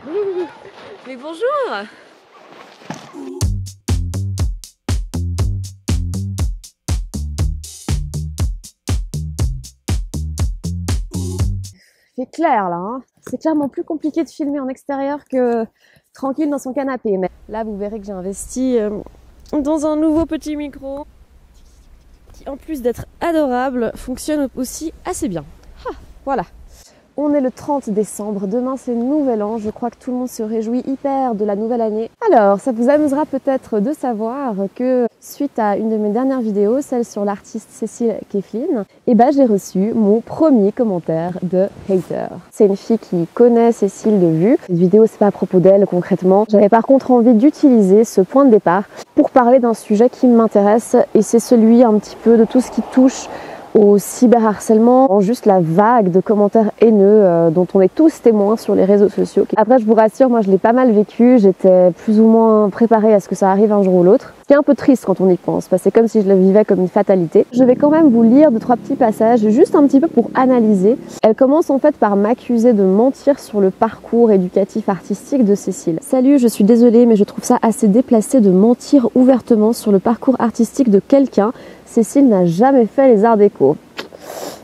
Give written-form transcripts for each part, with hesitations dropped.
Mais bonjour! C'est clair là, hein. C'est clairement plus compliqué de filmer en extérieur que tranquille dans son canapé. Mais là, vous verrez que j'ai investi dans un nouveau petit micro qui, en plus d'être adorable, fonctionne aussi assez bien. Ah, voilà. On est le 30 décembre, demain c'est Nouvel An, je crois que tout le monde se réjouit hyper de la nouvelle année. Alors, ça vous amusera peut-être de savoir que suite à une de mes dernières vidéos, celle sur l'artiste Cécile Keflin, j'ai reçu mon premier commentaire de hater. C'est une fille qui connaît Cécile de vue. Cette vidéo, c'est pas à propos d'elle concrètement. J'avais par contre envie d'utiliser ce point de départ pour parler d'un sujet qui m'intéresse et c'est celui un petit peu de tout ce qui touche au cyberharcèlement, juste la vague de commentaires haineux dont on est tous témoins sur les réseaux sociaux. Après, je vous rassure, moi je l'ai pas mal vécu, j'étais plus ou moins préparée à ce que ça arrive un jour ou l'autre. C'est un peu triste quand on y pense, parce que c'est comme si je le vivais comme une fatalité. Je vais quand même vous lire 2-3 petits passages, juste un petit peu pour analyser. Elle commence en fait par m'accuser de mentir sur le parcours éducatif artistique de Cécile. Salut, je suis désolée, mais je trouve ça assez déplacé de mentir ouvertement sur le parcours artistique de quelqu'un. Cécile n'a jamais fait les arts déco.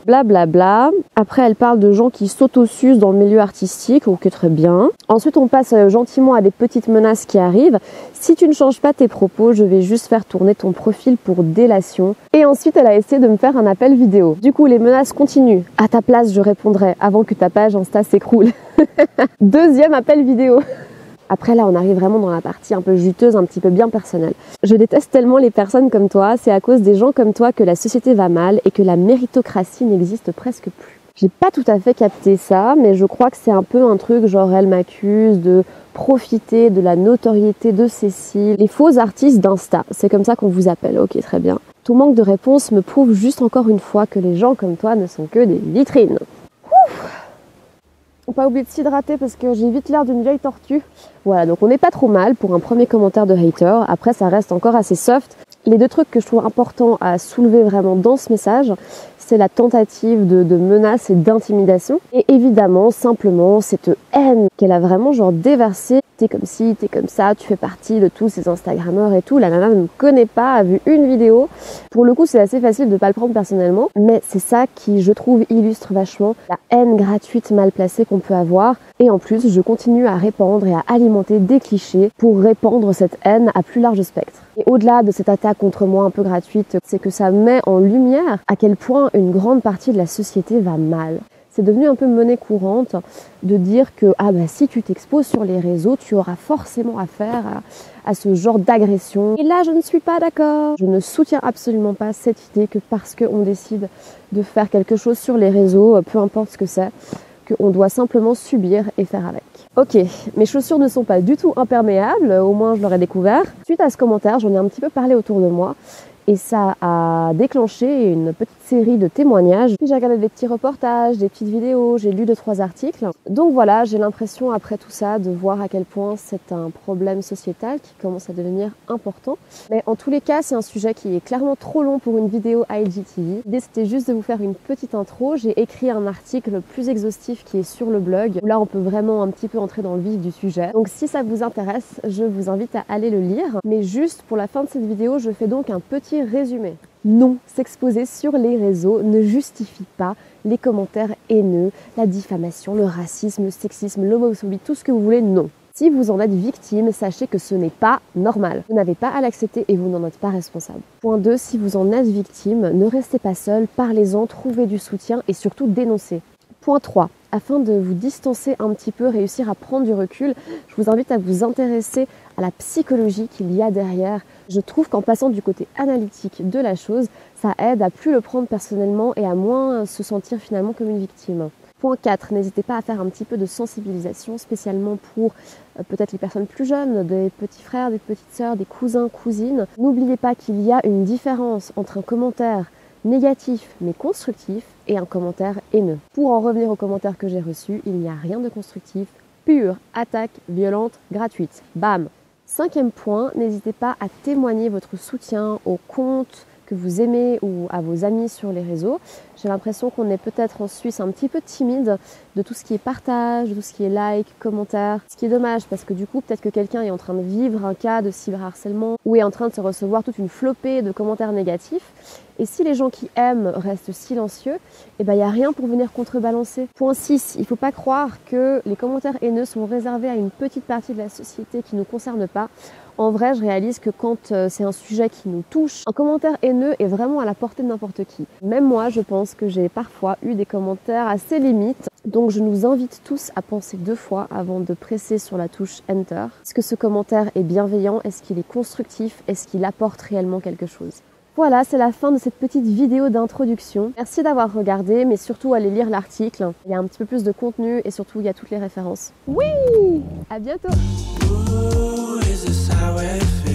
Blablabla. Bla bla. Après, elle parle de gens qui s'autosucent dans le milieu artistique, ok, très bien. Ensuite, on passe gentiment à des petites menaces qui arrivent. Si tu ne changes pas tes propos, je vais juste faire tourner ton profil pour délation. Et ensuite, elle a essayé de me faire un appel vidéo. Du coup, les menaces continuent. À ta place, je répondrai avant que ta page Insta s'écroule. Deuxième appel vidéo. Après là, on arrive vraiment dans la partie un peu juteuse, un petit peu bien personnelle. Je déteste tellement les personnes comme toi, c'est à cause des gens comme toi que la société va mal et que la méritocratie n'existe presque plus. J'ai pas tout à fait capté ça, mais je crois que c'est un peu un truc genre elle m'accuse de profiter de la notoriété de Cécile. Les faux artistes d'Insta, c'est comme ça qu'on vous appelle, ok très bien. Ton manque de réponse me prouve juste encore une fois que les gens comme toi ne sont que des vitrines. Ouf. Faut pas oublier de s'hydrater parce que j'ai vite l'air d'une vieille tortue. Voilà, donc on n'est pas trop mal pour un premier commentaire de hater. Après, ça reste encore assez soft. Les deux trucs que je trouve importants à soulever vraiment dans ce message, c'est la tentative de menace et d'intimidation. Et évidemment, simplement, cette haine qu'elle a vraiment genre déversée. T'es comme ci, t'es comme ça, tu fais partie de tous ces Instagrammeurs et tout. La nana ne me connaît pas, a vu une vidéo. Pour le coup, c'est assez facile de pas le prendre personnellement. Mais c'est ça qui, je trouve, illustre vachement la haine gratuite mal placée qu'on peut avoir. Et en plus, je continue à répandre et à alimenter des clichés pour répandre cette haine à plus large spectre. Et au-delà de cette attaque contre moi un peu gratuite, c'est que ça met en lumière à quel point une grande partie de la société va mal. C'est devenu un peu monnaie courante de dire que si tu t'exposes sur les réseaux, tu auras forcément affaire à ce genre d'agression. Et là, je ne suis pas d'accord. Je ne soutiens absolument pas cette idée que parce qu'on décide de faire quelque chose sur les réseaux, peu importe ce que c'est, qu'on doit simplement subir et faire avec. Ok, mes chaussures ne sont pas du tout imperméables, au moins je l'aurais découvert. Suite à ce commentaire, j'en ai un petit peu parlé autour de moi. Et ça a déclenché une petite série de témoignages. Puis j'ai regardé des petits reportages, des petites vidéos, j'ai lu 2-3 articles. Donc voilà, j'ai l'impression après tout ça de voir à quel point c'est un problème sociétal qui commence à devenir important. Mais en tous les cas, c'est un sujet qui est clairement trop long pour une vidéo IGTV. L'idée c'était juste de vous faire une petite intro. J'ai écrit un article plus exhaustif qui est sur le blog. Où là, on peut vraiment un petit peu entrer dans le vif du sujet. Donc si ça vous intéresse, je vous invite à aller le lire. Mais juste pour la fin de cette vidéo, je fais donc un petit résumé. Non, s'exposer sur les réseaux ne justifie pas les commentaires haineux, la diffamation, le racisme, le sexisme, l'homophobie, tout ce que vous voulez, non. Si vous en êtes victime, sachez que ce n'est pas normal. Vous n'avez pas à l'accepter et vous n'en êtes pas responsable. Point 2, si vous en êtes victime, ne restez pas seul, parlez-en, trouvez du soutien et surtout dénoncez. Point 3. Afin de vous distancer un petit peu, réussir à prendre du recul, je vous invite à vous intéresser à la psychologie qu'il y a derrière. Je trouve qu'en passant du côté analytique de la chose, ça aide à plus le prendre personnellement et à moins se sentir finalement comme une victime. Point 4, n'hésitez pas à faire un petit peu de sensibilisation, spécialement pour peut-être les personnes plus jeunes, des petits frères, des petites sœurs, des cousins, cousines. N'oubliez pas qu'il y a une différence entre un commentaire négatif mais constructif et un commentaire haineux. Pour en revenir aux commentaires que j'ai reçus, il n'y a rien de constructif, pure attaque violente gratuite. Bam! 5e point, n'hésitez pas à témoigner votre soutien au compte que vous aimez ou à vos amis sur les réseaux. J'ai l'impression qu'on est peut-être en Suisse un petit peu timide de tout ce qui est partage, de tout ce qui est like, commentaire. Ce qui est dommage parce que du coup, peut-être que quelqu'un est en train de vivre un cas de cyberharcèlement ou est en train de se recevoir toute une flopée de commentaires négatifs. Et si les gens qui aiment restent silencieux, il n'y a rien pour venir contrebalancer. Point 6, il ne faut pas croire que les commentaires haineux sont réservés à une petite partie de la société qui ne nous concerne pas. En vrai, je réalise que quand c'est un sujet qui nous touche, un commentaire haineux est vraiment à la portée de n'importe qui. Même moi, je pense que j'ai parfois eu des commentaires assez limites. Donc je nous invite tous à penser 2 fois avant de presser sur la touche Enter. Est-ce que ce commentaire est bienveillant? Est-ce qu'il est constructif? Est-ce qu'il apporte réellement quelque chose? Voilà, c'est la fin de cette petite vidéo d'introduction. Merci d'avoir regardé, mais surtout allez lire l'article. Il y a un petit peu plus de contenu et surtout il y a toutes les références. Oui! À bientôt! Ooh, is this how it feels?